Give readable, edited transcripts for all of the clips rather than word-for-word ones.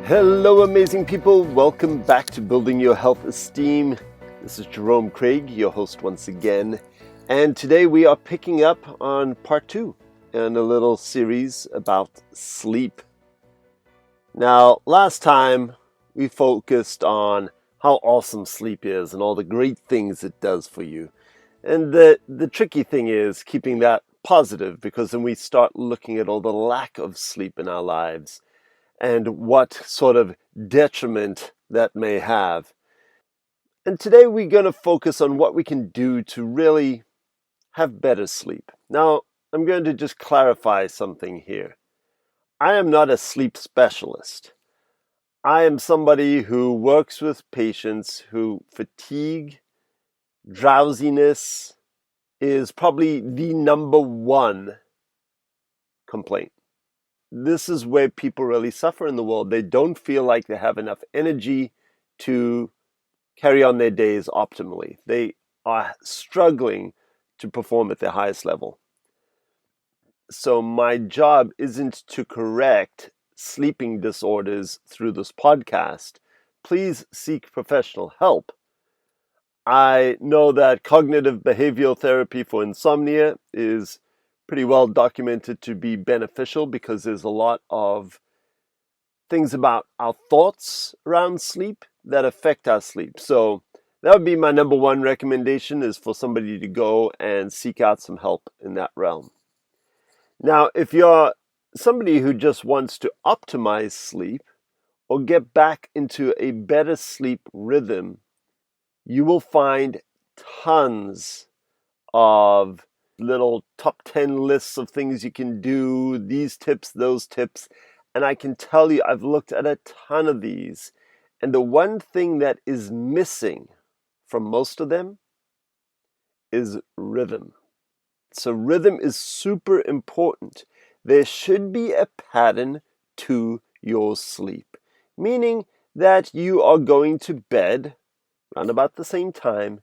Hello, amazing people. Welcome back to Building Your Health Esteem. This is Jerome Craig, your host once again. And today we are picking up on part 2 in a little series about sleep. Now, last time we focused on how awesome sleep is and all the great things it does for you. And the tricky thing is keeping that positive, because then we start looking at all the lack of sleep in our lives and what sort of detriment that may have. And today we're going to focus on what we can do to really have better sleep. Now, I'm going to just clarify something here. I am not a sleep specialist. I am somebody who works with patients who fatigue, drowsiness is probably the number one complaint. This is where people really suffer in the world. They don't feel like they have enough energy to carry on their days optimally. They are struggling to perform at their highest level. So my job isn't to correct sleeping disorders through this podcast. Please seek professional help. I know that cognitive behavioral therapy for insomnia is pretty well documented to be beneficial because there's a lot of things about our thoughts around sleep that affect our sleep. So that would be my number one recommendation, is for somebody to go and seek out some help in that realm. Now, if you're somebody who just wants to optimize sleep or get back into a better sleep rhythm, you will find tons of little top 10 lists of things you can do, these tips, those tips. And I can tell you, I've looked at a ton of these. And the one thing that is missing from most of them is rhythm. So rhythm is super important. There should be a pattern to your sleep, meaning that you are going to bed around about the same time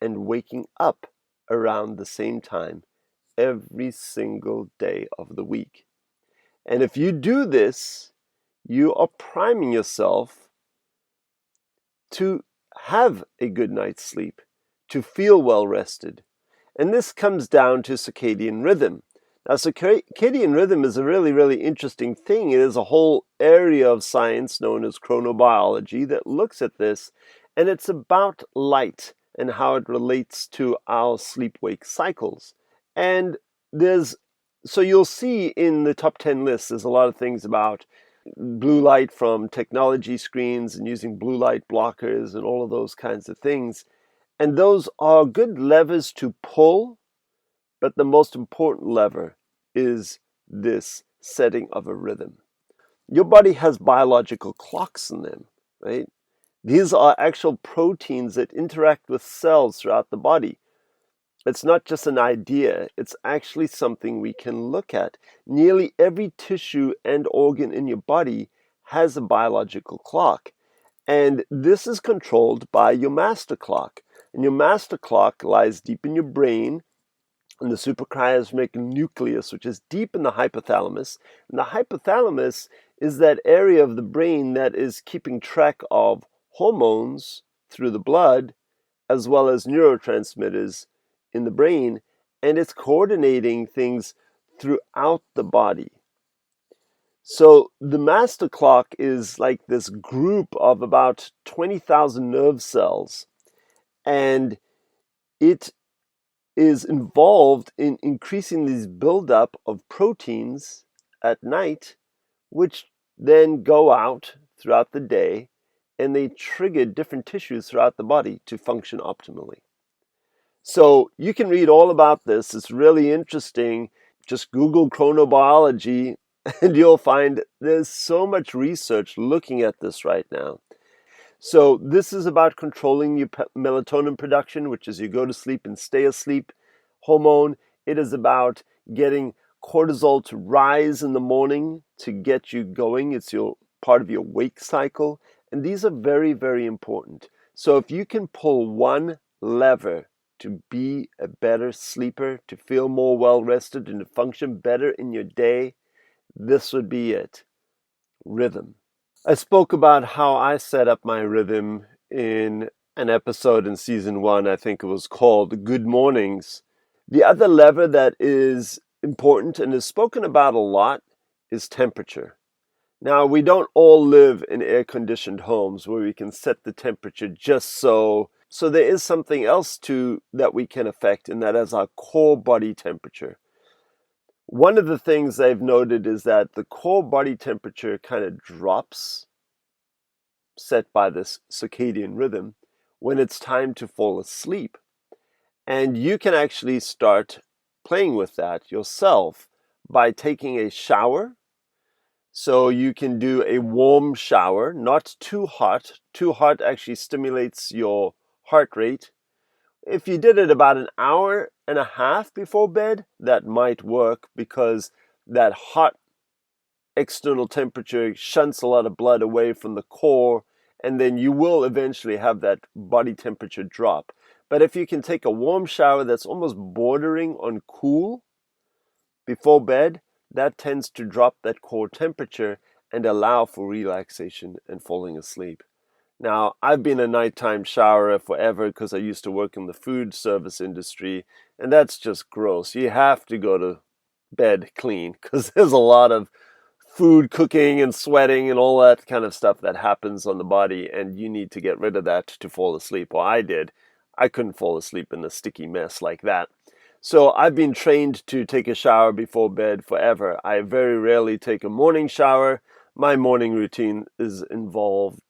and waking up around the same time every single day of the week. And if you do this, you are priming yourself to have a good night's sleep, to feel well rested. And this comes down to circadian rhythm. Now, circadian rhythm is a really, really interesting thing. It is a whole area of science known as chronobiology that looks at this, and it's about light and how it relates to our sleep-wake cycles. And so you'll see in the top 10 lists, there's a lot of things about blue light from technology screens and using blue light blockers and all of those kinds of things. And those are good levers to pull, but the most important lever is this setting of a rhythm. Your body has biological clocks in them, right? These are actual proteins that interact with cells throughout the body. It's not just an idea, it's actually something we can look at. Nearly every tissue and organ in your body has a biological clock. And this is controlled by your master clock. And your master clock lies deep in your brain, in the suprachiasmatic nucleus, which is deep in the hypothalamus. And the hypothalamus is that area of the brain that is keeping track of hormones through the blood, as well as neurotransmitters in the brain, and it's coordinating things throughout the body. So the master clock is like this group of about 20,000 nerve cells, and it is involved in increasing this buildup of proteins at night, which then go out throughout the day, and they trigger different tissues throughout the body to function optimally. So you can read all about this. It's really interesting. Just Google chronobiology and you'll find there's so much research looking at this right now. So this is about controlling your melatonin production, which is your go to sleep and stay asleep hormone. It is about getting cortisol to rise in the morning to get you going. It's part of your wake cycle. And these are very, very important. So if you can pull one lever to be a better sleeper, to feel more well rested, and to function better in your day, this would be it. Rhythm. I spoke about how I set up my rhythm in an episode in season 1. I think it was called Good Mornings. The other lever that is important and is spoken about a lot is temperature. Now, we don't all live in air-conditioned homes where we can set the temperature just so there is something else that we can affect, and that is our core body temperature. One of the things I've noted is that the core body temperature kind of drops, set by this circadian rhythm, when it's time to fall asleep. And you can actually start playing with that yourself by taking a shower. So you can do a warm shower, not too hot. Too hot actually stimulates your heart rate. If you did it about an hour and a half before bed, that might work because that hot external temperature shunts a lot of blood away from the core, and then you will eventually have that body temperature drop. But if you can take a warm shower that's almost bordering on cool before bed, that tends to drop that core temperature and allow for relaxation and falling asleep. Now, I've been a nighttime showerer forever because I used to work in the food service industry, and that's just gross. You have to go to bed clean because there's a lot of food cooking and sweating and all that kind of stuff that happens on the body, and you need to get rid of that to fall asleep. Well, I did. I couldn't fall asleep in a sticky mess like that. So I've been trained to take a shower before bed forever. I very rarely take a morning shower. My morning routine involves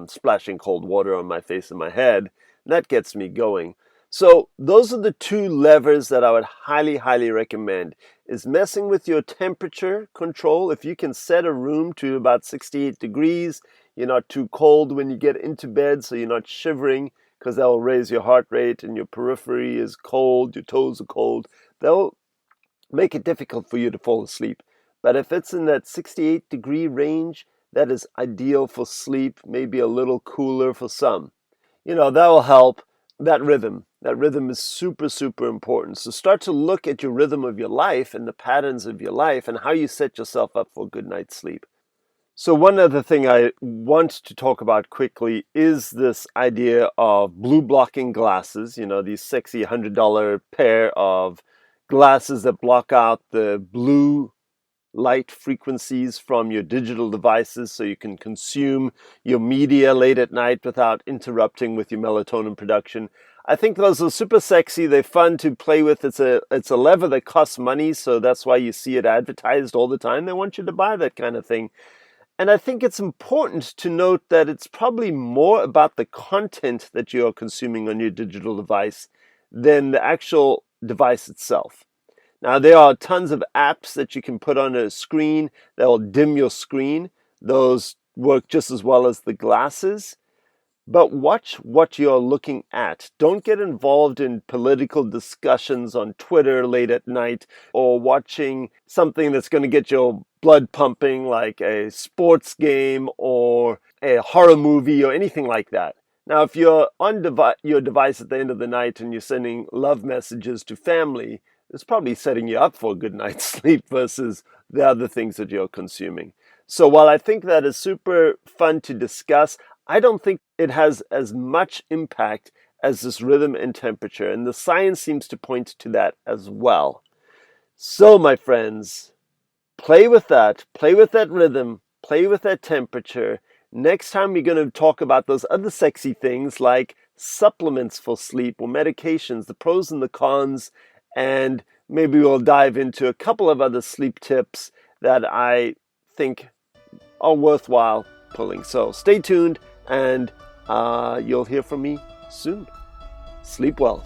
splashing cold water on my face and my head. That gets me going. So those are the two levers that I would highly, highly recommend, is messing with your temperature control. If you can set a room to about 68 degrees, you're not too cold when you get into bed, so you're not shivering, because that will raise your heart rate, and your periphery is cold, your toes are cold. They'll make it difficult for you to fall asleep. But if it's in that 68 degree range, that is ideal for sleep, maybe a little cooler for some. That will help. That rhythm is super, super important. So start to look at your rhythm of your life and the patterns of your life and how you set yourself up for a good night's sleep. So one other thing I want to talk about quickly is this idea of blue blocking glasses, these sexy $100 pair of glasses that block out the blue light frequencies from your digital devices so you can consume your media late at night without interrupting with your melatonin production. I think those are super sexy. They're fun to play with. It's a lever that costs money, so that's why you see it advertised all the time. They want you to buy that kind of thing. And I think it's important to note that it's probably more about the content that you are consuming on your digital device than the actual device itself. Now, there are tons of apps that you can put on a screen that will dim your screen. Those work just as well as the glasses. But watch what you're looking at. Don't get involved in political discussions on Twitter late at night, or watching something that's going to get your blood pumping, like a sports game or a horror movie or anything like that. Now, if you're on your device at the end of the night and you're sending love messages to family, it's probably setting you up for a good night's sleep versus the other things that you're consuming. So while I think that is super fun to discuss, I don't think it has as much impact as this rhythm and temperature, and the science seems to point to that as well. So, my friends, play with that rhythm, play with that temperature. Next time we're going to talk about those other sexy things like supplements for sleep or medications, the pros and the cons, and maybe we'll dive into a couple of other sleep tips that I think are worthwhile pulling. So stay tuned, and you'll hear from me soon. Sleep well.